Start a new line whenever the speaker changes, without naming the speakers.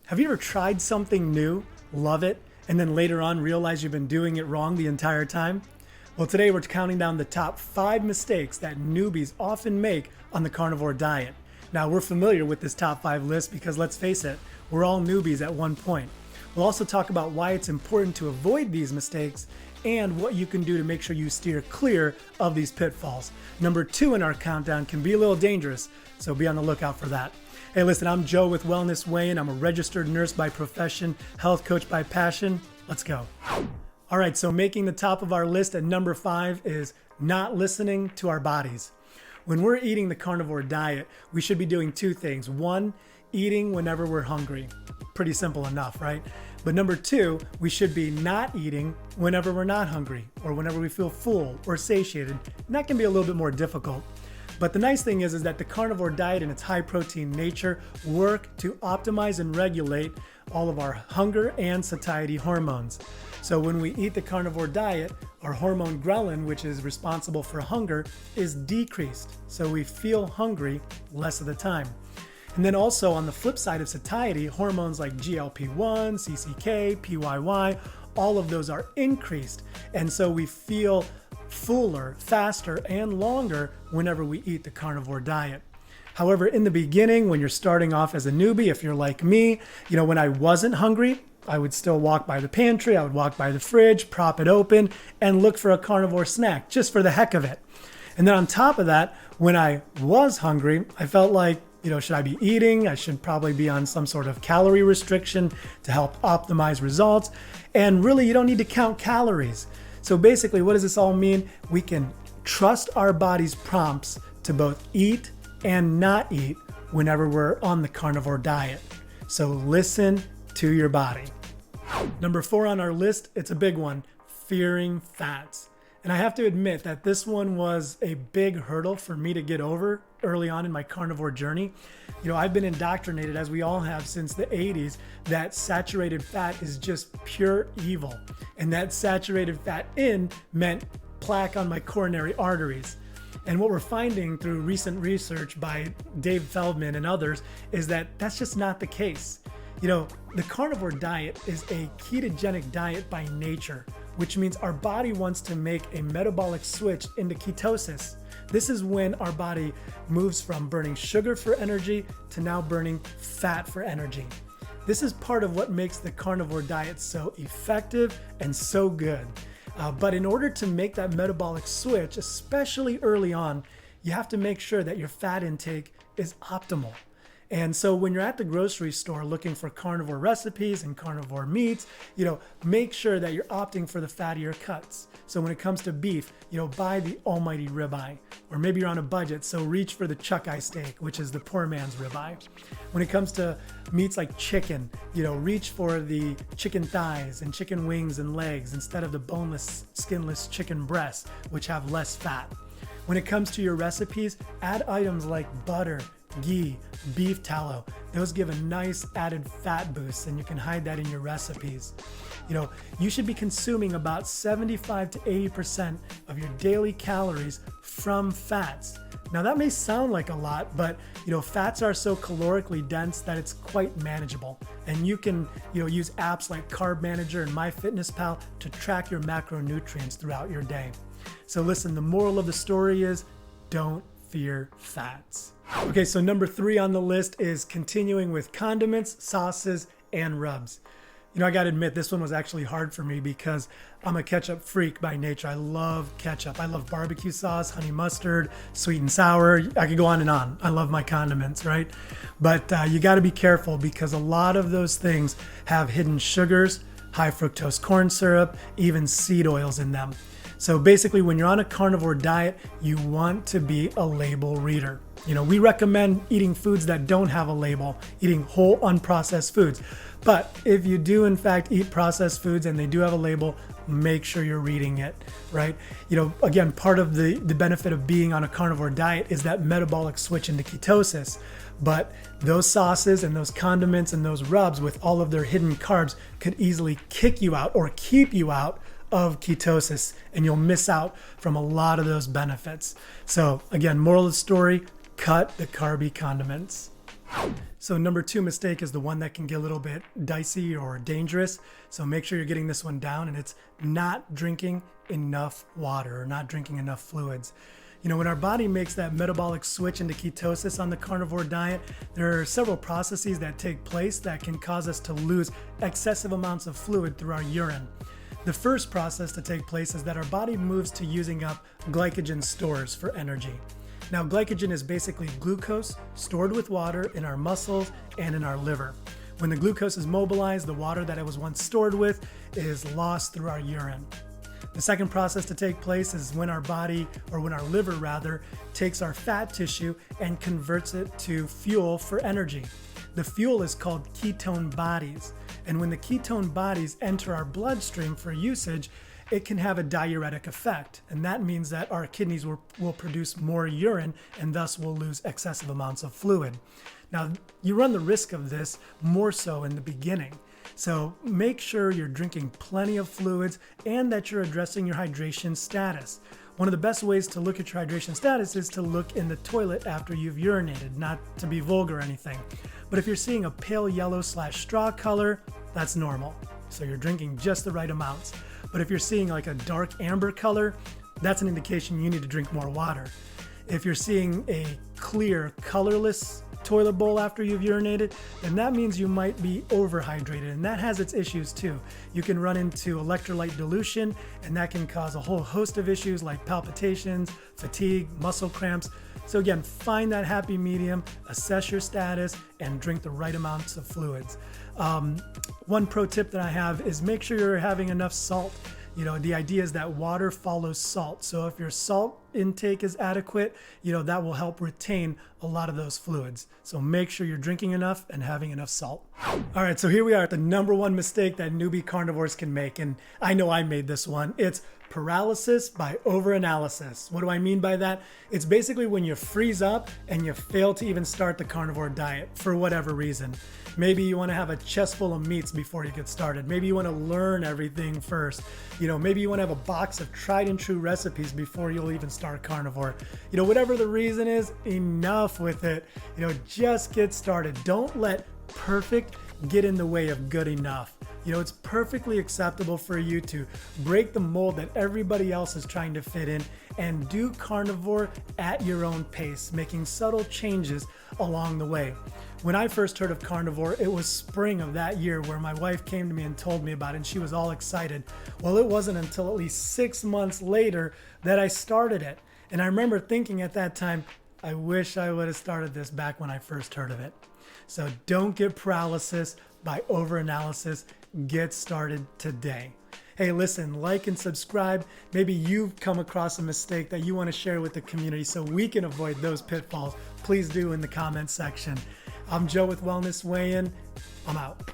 Have you ever tried something new, love it, and then later on realize you've been doing it wrong the entire time? Well, today we're counting down the top 5 mistakes that newbies often make on the carnivore diet. Now, we're familiar with this top 5 list because let's face it, we're all newbies at one point. We'll also talk about why it's important to avoid these mistakes and what you can do to make sure you steer clear of these pitfalls. Number 2 in our countdown can be a little dangerous, so be on the lookout for that. Hey, listen, I'm Joe with Wellness Way, and I'm a registered nurse by profession, health coach by passion. Let's go. All right, so making the top of our list at number 5 is not listening to our bodies. When we're eating the carnivore diet, we should be doing 2 things. 1, eating whenever we're hungry. Pretty simple enough, right? But number 2, we should be not eating whenever we're not hungry or whenever we feel full or satiated. And that can be a little bit more difficult. But the nice thing is that the carnivore diet and its high protein nature work to optimize and regulate all of our hunger and satiety hormones. So when we eat the carnivore diet, our hormone ghrelin, which is responsible for hunger, is decreased. So we feel hungry less of the time. And then also on the flip side of satiety, hormones like GLP-1, CCK, PYY, all of those are increased. And so we feel fuller, faster, and longer whenever we eat the carnivore diet. However, in the beginning, when you're starting off as a newbie, if you're like me, when I wasn't hungry, I would still walk by the pantry, I would walk by the fridge, prop it open, and look for a carnivore snack just for the heck of it. And then on top of that, when I was hungry, I felt like, should I be eating? I should probably be on some sort of calorie restriction to help optimize results. And really, you don't need to count calories. So basically, what does this all mean? We can trust our body's prompts to both eat and not eat whenever we're on the carnivore diet. So listen to your body. Number 4 on our list, it's a big one, fearing fats. And I have to admit that this one was a big hurdle for me to get over early on in my carnivore journey. I've been indoctrinated, as we all have since the 80s, that saturated fat is just pure evil. And that saturated fat meant plaque on my coronary arteries. And what we're finding through recent research by Dave Feldman and others is that that's just not the case. The carnivore diet is a ketogenic diet by nature, which means our body wants to make a metabolic switch into ketosis. This is when our body moves from burning sugar for energy to now burning fat for energy. This is part of what makes the carnivore diet so effective and so good. But in order to make that metabolic switch, especially early on, you have to make sure that your fat intake is optimal. And so when you're at the grocery store looking for carnivore recipes and carnivore meats, make sure that you're opting for the fattier cuts. So when it comes to beef, buy the almighty ribeye. Or maybe you're on a budget, so reach for the chuck-eye steak, which is the poor man's ribeye. When it comes to meats like chicken, reach for the chicken thighs and chicken wings and legs instead of the boneless, skinless chicken breasts, which have less fat. When it comes to your recipes, add items like butter, ghee, beef tallow. Those give a nice added fat boost, and you can hide that in your recipes. You should be consuming about 75 to 80% of your daily calories from fats. Now that may sound like a lot, but fats are so calorically dense that it's quite manageable. And you can use apps like Carb Manager and MyFitnessPal to track your macronutrients throughout your day. So listen, the moral of the story is don't fear fats. Okay, so number 3 on the list is continuing with condiments, sauces, and rubs. I gotta admit, this one was actually hard for me because I'm a ketchup freak by nature. I love ketchup. I love barbecue sauce, honey mustard, sweet and sour. I could go on and on. I love my condiments, right? But you gotta be careful because a lot of those things have hidden sugars, high fructose corn syrup, even seed oils in them. So basically, when you're on a carnivore diet, you want to be a label reader. We recommend eating foods that don't have a label, eating whole unprocessed foods. But if you do in fact eat processed foods and they do have a label, make sure you're reading it, right? Again, part of the benefit of being on a carnivore diet is that metabolic switch into ketosis. But those sauces and those condiments and those rubs with all of their hidden carbs could easily kick you out or keep you out of ketosis, and you'll miss out from a lot of those benefits. So again, moral of the story, cut the carby condiments. So number 2 mistake is the one that can get a little bit dicey or dangerous. So make sure you're getting this one down, and it's not drinking enough water or not drinking enough fluids. You know, when our body makes that metabolic switch into ketosis on the carnivore diet, there are several processes that take place that can cause us to lose excessive amounts of fluid through our urine. The first process to take place is that our body moves to using up glycogen stores for energy. Now, glycogen is basically glucose stored with water in our muscles and in our liver. When the glucose is mobilized, the water that it was once stored with is lost through our urine. The second process to take place is when our body, or when our liver rather, takes our fat tissue and converts it to fuel for energy. The fuel is called ketone bodies. And when the ketone bodies enter our bloodstream for usage, it can have a diuretic effect. And that means that our kidneys will produce more urine and thus will lose excessive amounts of fluid. Now, you run the risk of this more so in the beginning. So make sure you're drinking plenty of fluids and that you're addressing your hydration status. One of the best ways to look at your hydration status is to look in the toilet after you've urinated, not to be vulgar or anything. But if you're seeing a pale yellow/straw color, that's normal. So you're drinking just the right amounts. But if you're seeing like a dark amber color, that's an indication you need to drink more water. If you're seeing a clear, colorless toilet bowl after you've urinated, then that means you might be overhydrated, and that has its issues too. You can run into electrolyte dilution, and that can cause a whole host of issues like palpitations, fatigue, muscle cramps. So again, find that happy medium, assess your status, and drink the right amounts of fluids. One pro tip that I have is make sure you're having enough salt. You know, the idea is that water follows salt. So if your salt intake is adequate, you know, that will help retain a lot of those fluids. So make sure you're drinking enough and having enough salt. All right, so here we are at the number 1 mistake that newbie carnivores can make. And I know I made this one. It's paralysis by overanalysis. What do I mean by that? It's basically when you freeze up and you fail to even start the carnivore diet for whatever reason. Maybe you want to have a chest full of meats before you get started. Maybe you want to learn everything first. You know, maybe you want to have a box of tried and true recipes before you'll even start carnivore. You know, whatever the reason is, enough with it. You know, just get started. Don't let perfect get in the way of good enough. You know, it's perfectly acceptable for you to break the mold that everybody else is trying to fit in and do carnivore at your own pace, making subtle changes along the way. When I first heard of carnivore, it was spring of that year where my wife came to me and told me about it, and she was all excited. Well, it wasn't until at least 6 months later that I started it. And I remember thinking at that time, I wish I would have started this back when I first heard of it. So don't get paralysis by overanalysis. Get started today. Hey, listen, like and subscribe. Maybe you've come across a mistake that you want to share with the community so we can avoid those pitfalls. Please do in the comments section. I'm Joe with Wellness Weigh-In. I'm out.